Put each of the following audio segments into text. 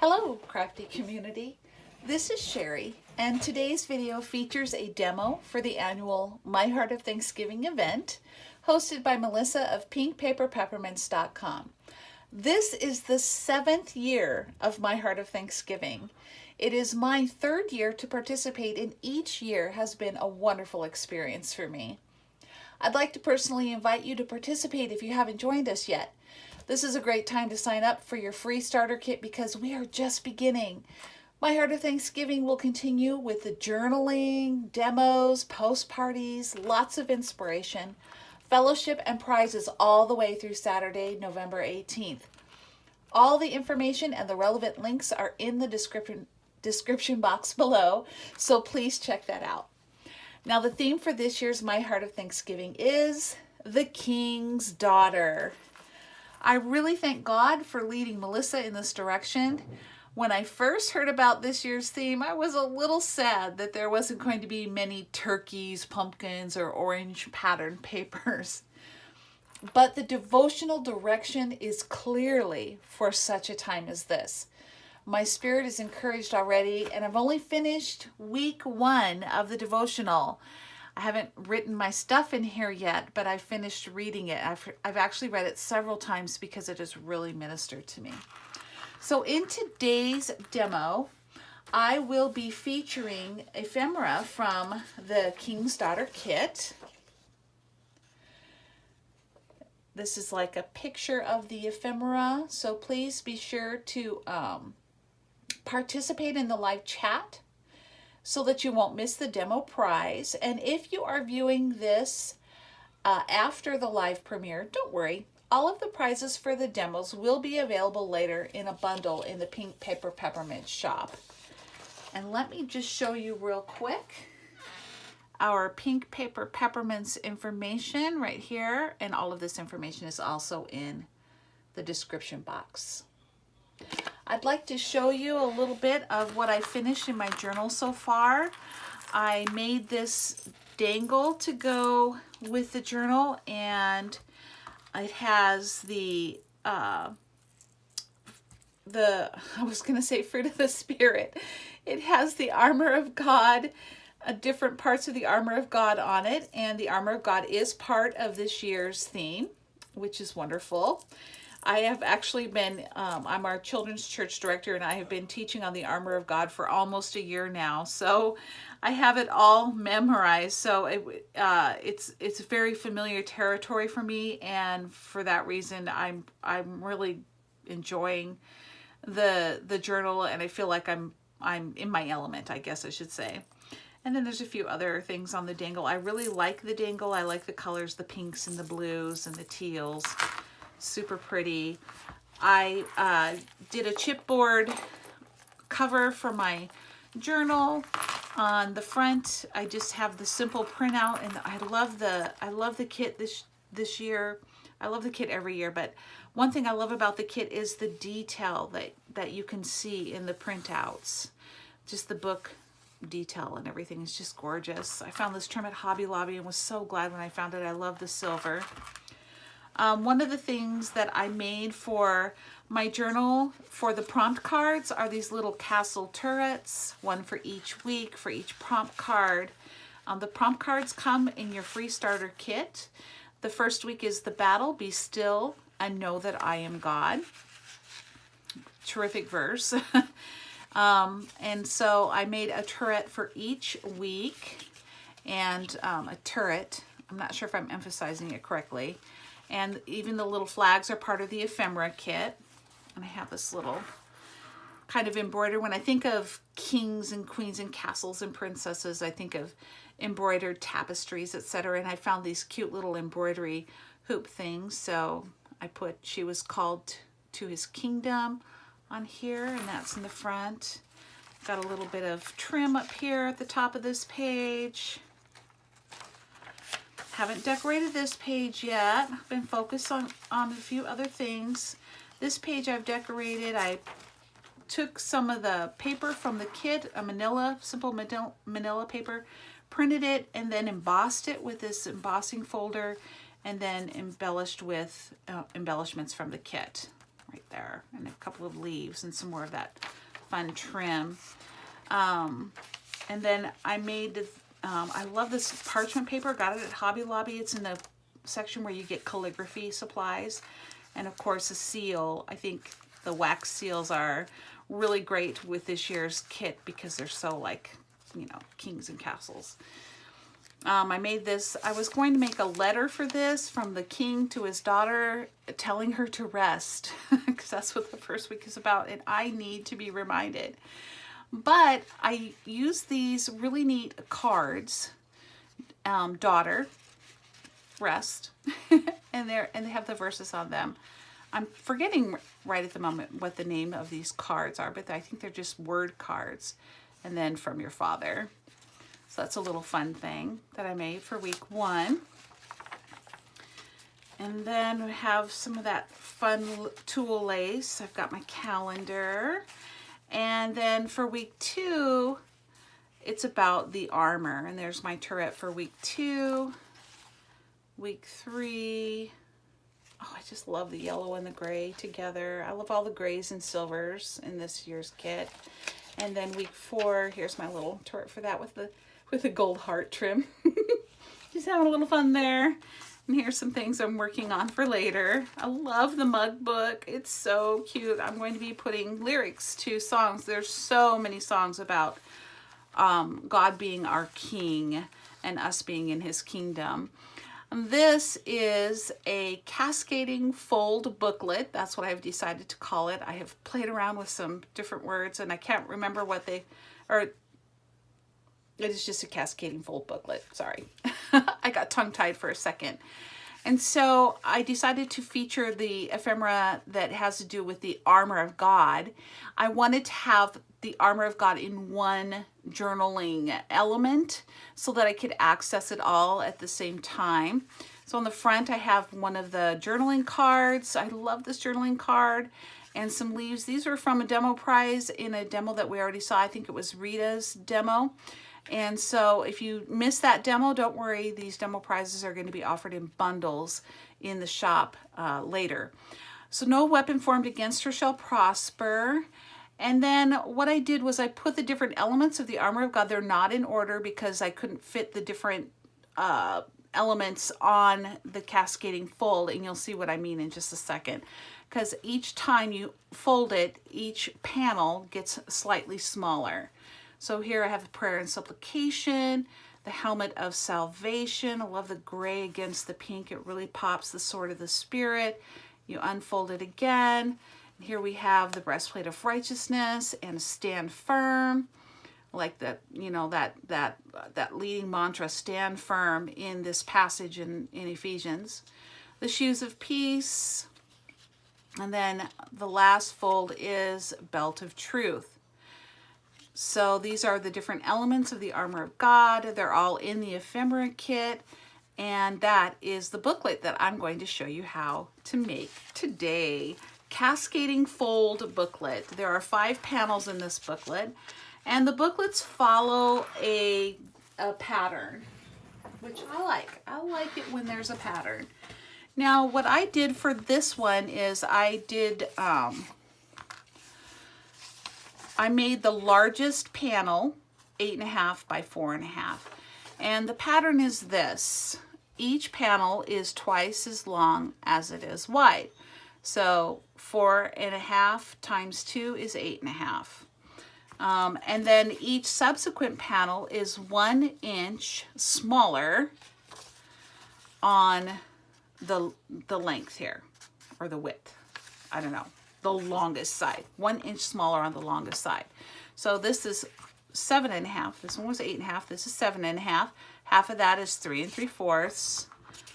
Hello, crafty community. This is Sherry, and today's video features a demo for the annual My Heart of Thanksgiving event hosted by Melissa of pinkpaperpeppermints.com. This is the 7th year of My Heart of Thanksgiving. It is my 3rd year to participate, and each year has been a wonderful experience for me. I'd like to personally invite you to participate if you haven't joined us yet. This is a great time to sign up for your free starter kit because we are just beginning. My Heart of Thanksgiving will continue with the journaling, demos, post parties, lots of inspiration, fellowship, and prizes all the way through Saturday, November 18th. All the information and the relevant links are in the description box below, so please check that out. Now, the theme for this year's My Heart of Thanksgiving is the King's Daughter. I really thank God for leading Melissa in this direction. When I first heard about this year's theme, I was a little sad that there wasn't going to be many turkeys, pumpkins, or orange pattern papers. But the devotional direction is clearly for such a time as this. My spirit is encouraged already, and I've only finished week 1 of the devotional. I haven't written my stuff in here yet, but I finished reading it. I've actually read it several times because it has really ministered to me. So in today's demo, I will be featuring ephemera from the King's Daughter kit. This is like a picture of the ephemera, so please be sure to participate in the live chat so that you won't miss the demo prize. And if you are viewing this after the live premiere, don't worry. All of the prizes for the demos will be available later in a bundle in the Pink Paper Peppermint shop. And let me just show you real quick our Pink Paper Peppermints information right here. And all of this information is also in the description box. I'd like to show you a little bit of what I finished in my journal so far. I made this dangle to go with the journal, and it has I was going to say fruit of the Spirit. It has the armor of God, different parts of the armor of God on it, and the armor of God is part of this year's theme, which is wonderful. I have actually been, I'm our children's church director, and I have been teaching on the armor of God for almost a year now. So I have it all memorized. So it's very familiar territory for me, and for that reason, I'm really enjoying the journal, and I feel like I'm in my element, I guess I should say. And then there's a few other things on the dangle. I really like the dangle. I like the colors, the pinks and the blues and the teals. Super pretty. I did a chipboard cover for my journal. On the front, I just have the simple printout, and I love the kit this year. I love the kit every year, but one thing I love about the kit is the detail that you can see in the printouts. Just the book detail and everything is just gorgeous. I found this trim at Hobby Lobby and was so glad when I found it. I love the silver. One of the things that I made for my journal for the prompt cards are these little castle turrets, one for each week, for each prompt card. The prompt cards come in your free starter kit. The first week is the battle, be still and know that I am God. Terrific verse. And so I made a turret for each week, and a turret, I'm not sure if I'm emphasizing it correctly. And even the little flags are part of the ephemera kit. And I have this little kind of embroidered. When I think of kings and queens and castles and princesses, I think of embroidered tapestries, etc. And I found these cute little embroidery hoop things. So I put "She was called to his kingdom" on here, and that's in the front. Got a little bit of trim up here at the top of this page. Haven't decorated this page yet. I've been focused on a few other things. This page I've decorated. I took some of the paper from the kit, a simple manila paper, printed it, and then embossed it with this embossing folder, and then embellished with embellishments from the kit right there, and a couple of leaves and some more of that fun trim. And then I made, I love this parchment paper. Got it at Hobby Lobby. It's in the section where you get calligraphy supplies. And of course a seal. I think the wax seals are really great with this year's kit because they're so like, you know, kings and castles. I made this, I was going to make a letter for this from the king to his daughter telling her to rest because that's what the first week is about, and I need to be reminded. But I used these really neat cards, daughter, rest, and they have the verses on them. I'm forgetting right at the moment what the name of these cards are, but I think they're just word cards. And then from your father. So that's a little fun thing that I made for week 1. And then we have some of that fun tulle lace. I've got my calendar. And then for week 2, it's about the armor. And there's my turret for week 2. Week 3. Oh, I just love the yellow and the gray together. I love all the grays and silvers in this year's kit. And then week 4, here's my little turret for that with the gold heart trim. Just having a little fun there. And here's some things I'm working on for later. I love the mug book. It's so cute. I'm going to be putting lyrics to songs. There's so many songs about God being our king and us being in his kingdom. This is a cascading fold booklet. That's what I've decided to call it. I have played around with some different words and I can't remember what they are. It is just a cascading fold booklet. Sorry. I got tongue-tied for a second. And so I decided to feature the ephemera that has to do with the armor of God. I wanted to have the armor of God in one journaling element so that I could access it all at the same time. So on the front, I have one of the journaling cards. I love this journaling card, and some leaves. These are from a demo prize in a demo that we already saw. I think it was Rita's demo. And so if you missed that demo, don't worry. These demo prizes are going to be offered in bundles in the shop later. So no weapon formed against her shall prosper. And then what I did was I put the different elements of the armor of God. They're not in order because I couldn't fit the different elements on the cascading fold, and you'll see what I mean in just a second. Because each time you fold it, each panel gets slightly smaller. So here I have the prayer and supplication, the helmet of salvation. I love the gray against the pink. It really pops. The sword of the Spirit. You unfold it again. Here we have the breastplate of righteousness and stand firm, like that, you know, that leading mantra, stand firm in this passage in Ephesians. The shoes of peace, and then the last fold is belt of truth. So these are the different elements of the armor of God. They're all in the ephemera kit, and that is the booklet that I'm going to show you how to make today. Cascading fold booklet. There are 5 panels in this booklet, and the booklets follow a pattern, which I like. I like it when there's a pattern. Now, what I did for this one is I made the largest panel 8.5 by 4.5, and the pattern is this. Each panel is twice as long as it is wide. So 4.5 times 2 is 8.5. And then each subsequent panel is 1 inch smaller on the length here, or the width. I don't know, the longest side. 1 inch smaller on the longest side. So this is 7.5. This one was 8.5. This is 7.5. Half of that is 3 3/4.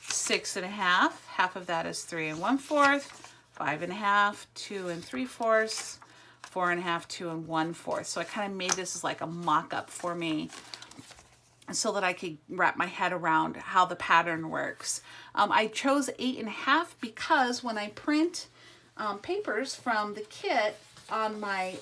6.5. Half of that is 3 1/4. 5.5, 2 3/4, 4.5, 2 1/4. So I kind of made this as like a mock-up for me so that I could wrap my head around how the pattern works. I chose 8.5 because when I print papers from the kit on my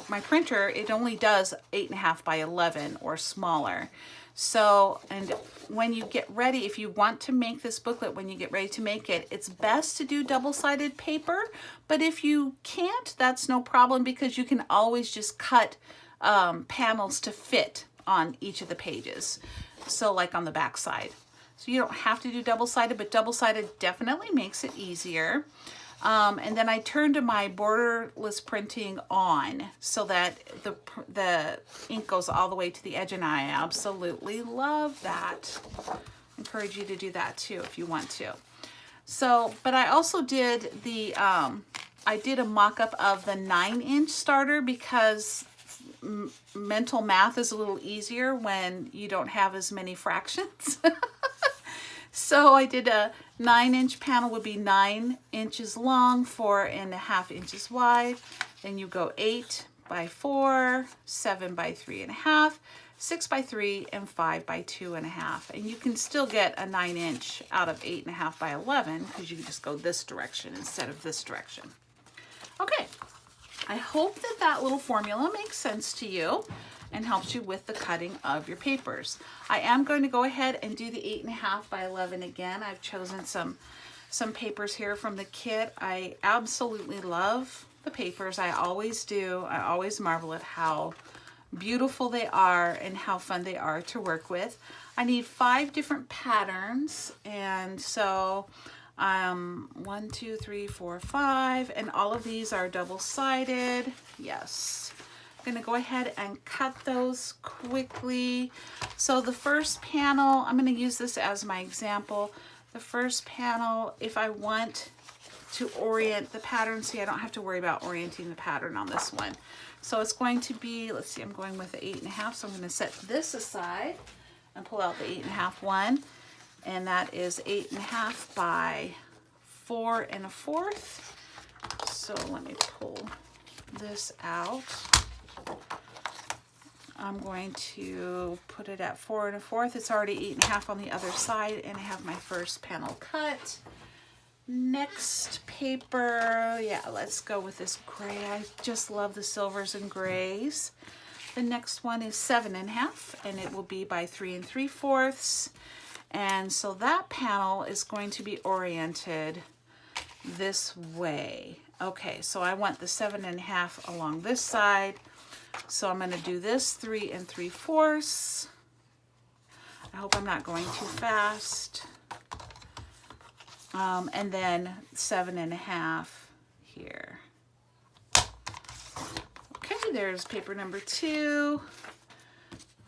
my printer, it only does 8.5 by 11 or smaller. So, and when you get ready, if you want to make this booklet, when you get ready to make it, it's best to do double-sided paper. But if you can't, that's no problem, because you can always just cut panels to fit on each of the pages. So like on the back side. So you don't have to do double-sided, but double-sided definitely makes it easier. And then I turned my borderless printing on so that the ink goes all the way to the edge, and I absolutely love that. Encourage you to do that too if you want to. So, but I also did the, I did a mock-up of the 9-inch starter, because mental math is a little easier when you don't have as many fractions. So I did a 9-inch panel, would be 9 inches long, 4.5 inches wide. Then you go 8 by 4, 7 by 3.5, 6 by 3, and 5 by 2.5. And you can still get a 9-inch out of 8.5 by 11, because you can just go this direction instead of this direction. Okay, I hope that that little formula makes sense to you and helps you with the cutting of your papers. I am going to go ahead and do the 8.5 by 11 again. I've chosen some papers here from the kit. I absolutely love the papers. I always do. I always marvel at how beautiful they are and how fun they are to work with. I need 5 different patterns, and so 1, 2, 3, 4, 5, and all of these are double-sided. Yes. I'm going to go ahead and cut those quickly. So the first panel, I'm going to use this as my example. The first panel, if I want to orient the pattern, see, I don't have to worry about orienting the pattern on this one. So it's going to be, let's see, I'm going with the 8.5, so I'm going to set this aside and pull out the 8.5 one, and that is 8.5 by 4.25. So let me pull this out. I'm going to put it at 4.25. It's already 8.5 on the other side, and I have my first panel cut. Next paper, yeah, let's go with this gray. I just love the silvers and grays. The next one is 7.5, and it will be by 3 3/4. And so that panel is going to be oriented this way. Okay, so I want the 7.5 along this side. So I'm going to do this 3 3/4. I hope I'm not going too fast. And then 7.5 here. Okay, there's paper number 2.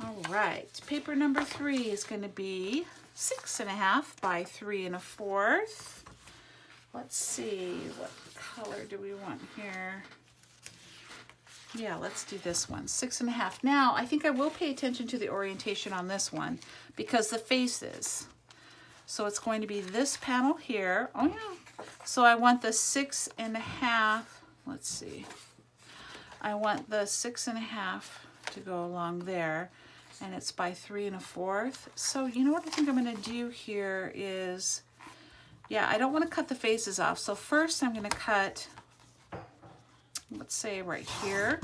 All right, paper number 3 is going to be 6.5 by 3 1/4. Let's see, what color do we want here? Yeah, let's do this one, 6.5. Now, I think I will pay attention to the orientation on this one because the faces. So it's going to be this panel here. Oh yeah. So I want the 6.5. Let's see. I want the 6.5 to go along there, and it's by 3 1/4. So you know what I think I'm going to do here is, yeah, I don't want to cut the faces off. So first I'm going to cut, let's say right here,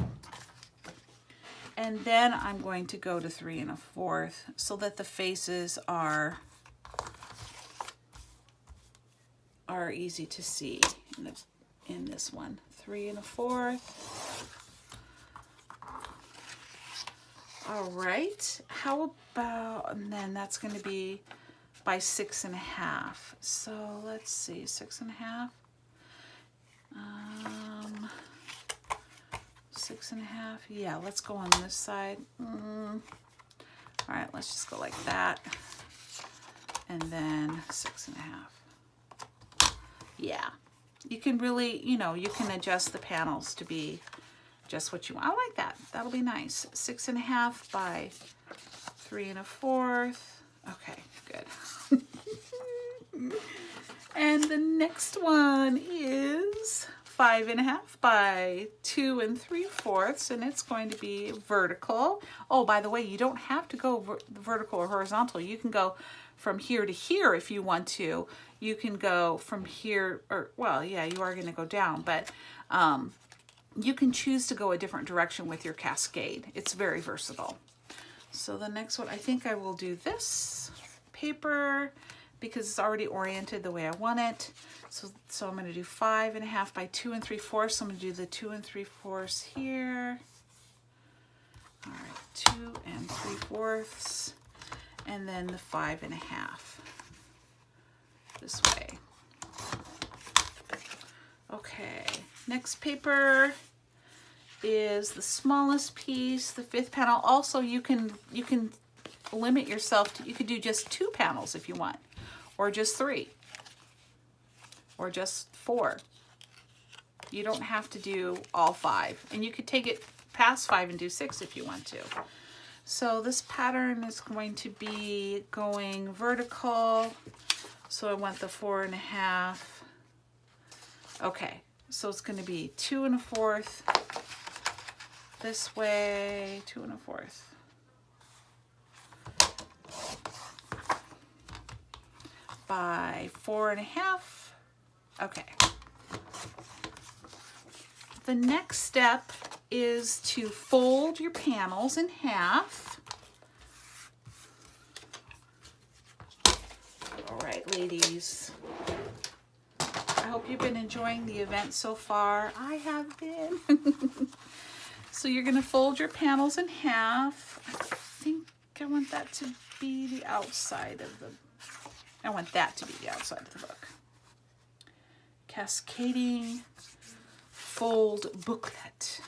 and then I'm going to go to 3 1/4 so that the faces are easy to see in this one. 3 1/4. All right, how about, and then that's going to be by 6.5. So let's see, 6.5. 6.5. Yeah, let's go on this side. All right, let's just go like that, and then 6.5. Yeah, you can really, you know, you can adjust the panels to be just what you want. I like that. That'll be nice. 6.5 by 3 1/4. Okay, good. And the next one is 5.5 by 2 3/4, and it's going to be vertical. Oh, by the way, you don't have to go vertical or horizontal. You can go from here to here if you want to. You can go from here, or, well, yeah, you are going to go down, but you can choose to go a different direction with your Cascade. It's very versatile. So the next one, I think I will do this paper because it's already oriented the way I want it. So I'm going to do 5.5 by 2 3/4. So I'm going to do the 2 3/4 here. All right, 2 3/4, and then the 5.5 this way. Okay, next paper is the smallest piece, the 5th panel. Also, you can limit yourself to, you could do just 2 panels if you want, or just 3, or just 4. You don't have to do all 5, and you could take it past 5 and do 6 if you want to. So this pattern is going to be going vertical, so I want the 4.5. Okay, so it's going to be 2 1/4 this way, 2 1/4. By 4.5. Okay. The next step is to fold your panels in half. All right, ladies. I hope you've been enjoying the event so far. I have been. So you're going to fold your panels in half. I think I want that to be the outside of the, I want that to be the outside of the book. Cascading fold booklet.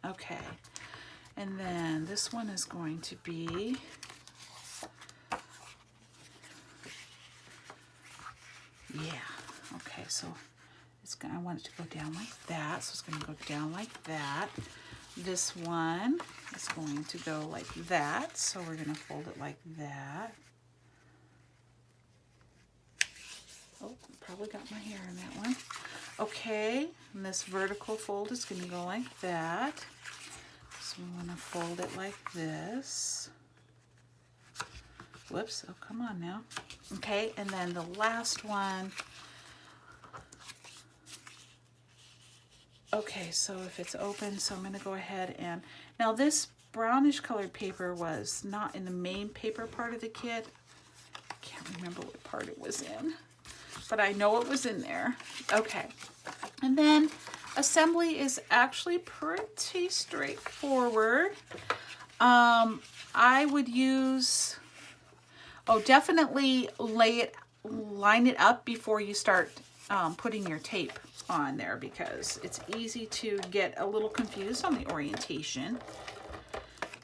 Okay. And then this one is going to be, yeah. Okay, so it's gonna, I want it to go down like that, so it's gonna go down like that. This one is going to go like that, so we're gonna fold it like that. Oh, probably got my hair in that one. Okay, and this vertical fold is gonna go like that. So we wanna fold it like this. Whoops, oh, come on now. Okay, and then the last one. Okay, so if it's open, so I'm going to go ahead and, now this brownish colored paper was not in the main paper part of the kit. I can't remember what part it was in, but I know it was in there. Okay, and then assembly is actually pretty straightforward. I would use, definitely line it up before you start putting your tape on there, because it's easy to get a little confused on the orientation.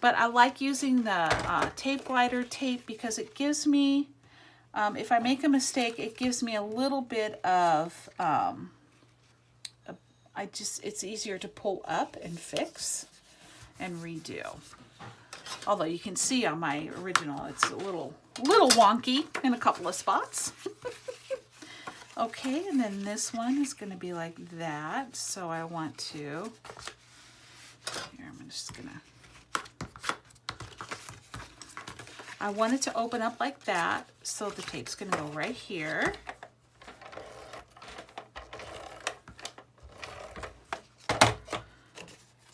But I like using the tape glider tape because it gives me, if I make a mistake, it gives me a little bit of, it's easier to pull up and fix and redo. Although you can see on my original, it's a little wonky in a couple of spots. Okay, and then this one is going to be like that. So I want to, here, I'm just going to, I want it to open up like that. So the tape's going to go right here.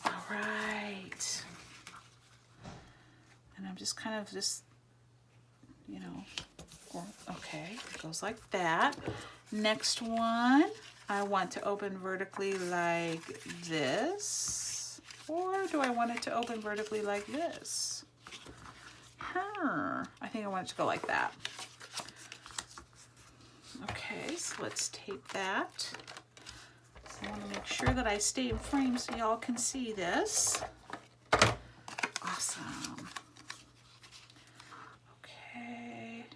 All right. And I'm just kind of you know, okay, it goes like that. Next one, I want to open vertically like this, or do I want it to open vertically like this? I think I want it to go like that. Okay, so let's tape that. I want to make sure that I stay in frame so y'all can see this. Awesome. Okay.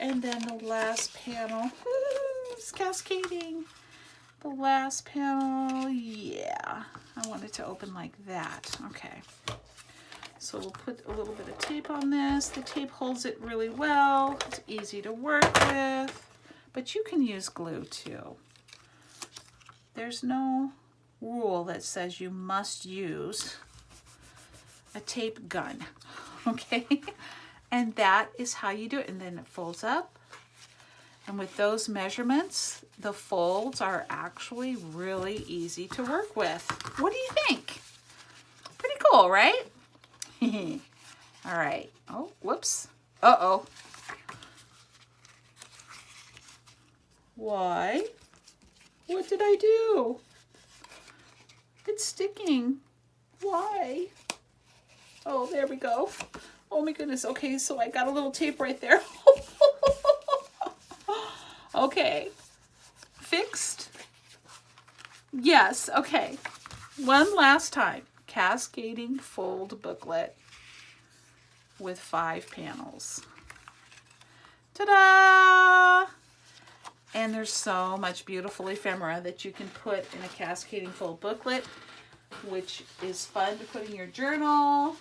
And then the last panel, it's cascading. The last panel, yeah, I want it to open like that. Okay, so we'll put a little bit of tape on this. The tape holds it really well. It's easy to work with, but you can use glue too. There's no rule that says you must use a tape gun, okay? And that is how you do it. And then it folds up, And with those measurements, the folds are actually really easy to work with. What do you think? Pretty cool, right? All right. Oh, whoops. Uh-oh. Why? What did I do? It's sticking. Why? Oh, there we go. Oh my goodness. Okay, so I got a little tape right there. Okay. Fixed? Yes. Okay. One last time. Cascading fold booklet with 5 panels. Ta-da! And there's so much beautiful ephemera that you can put in a cascading fold booklet, which is fun to put in your journal.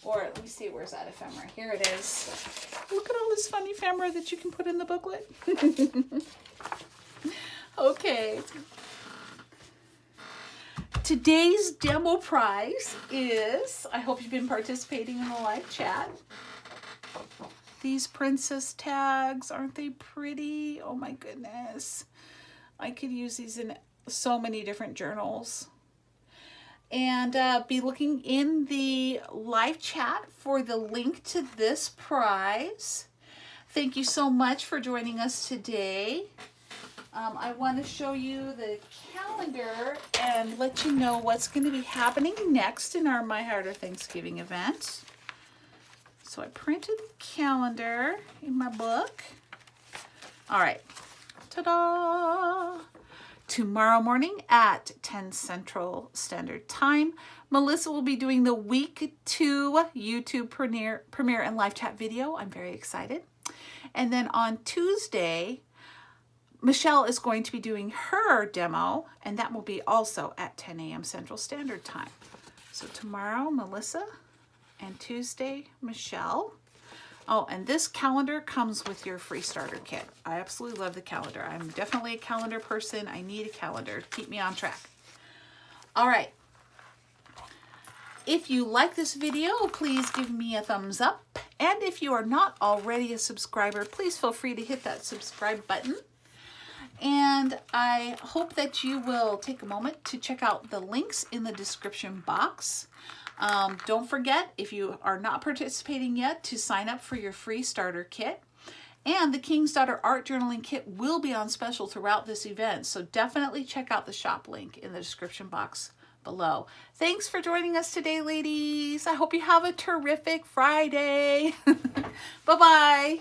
Or let me see, where's that ephemera? Here it is. Look at all this fun ephemera that you can put in the booklet. Okay. Today's demo prize is, I hope you've been participating in the live chat. These princess tags, aren't they pretty? Oh my goodness. I could use these in so many different journals. And be looking in the live chat for the link to this prize. Thank you so much for joining us today. I want to show you the calendar and let you know what's going to be happening next in our My Harder Thanksgiving event. So I printed the calendar in my book. All right. Ta-da! Tomorrow morning at 10 Central Standard Time, Melissa will be doing the week 2 YouTube premiere and live chat video. I'm very excited. And then on Tuesday, Michelle is going to be doing her demo, and that will be also at 10 a.m. Central Standard Time. So tomorrow, Melissa, and Tuesday, Michelle. Oh, and this calendar comes with your free starter kit. I absolutely love the calendar. I'm definitely a calendar person. I need a calendar to keep me on track. All right. If you like this video, please give me a thumbs up. And if you are not already a subscriber, please feel free to hit that subscribe button. And I hope that you will take a moment to check out the links in the description box. Don't forget, if you are not participating yet, to sign up for your free starter kit. And the King's Daughter Art Journaling Kit will be on special throughout this event, so definitely check out the shop link in the description box below. Thanks for joining us today, ladies. I hope you have a terrific Friday. Bye-bye.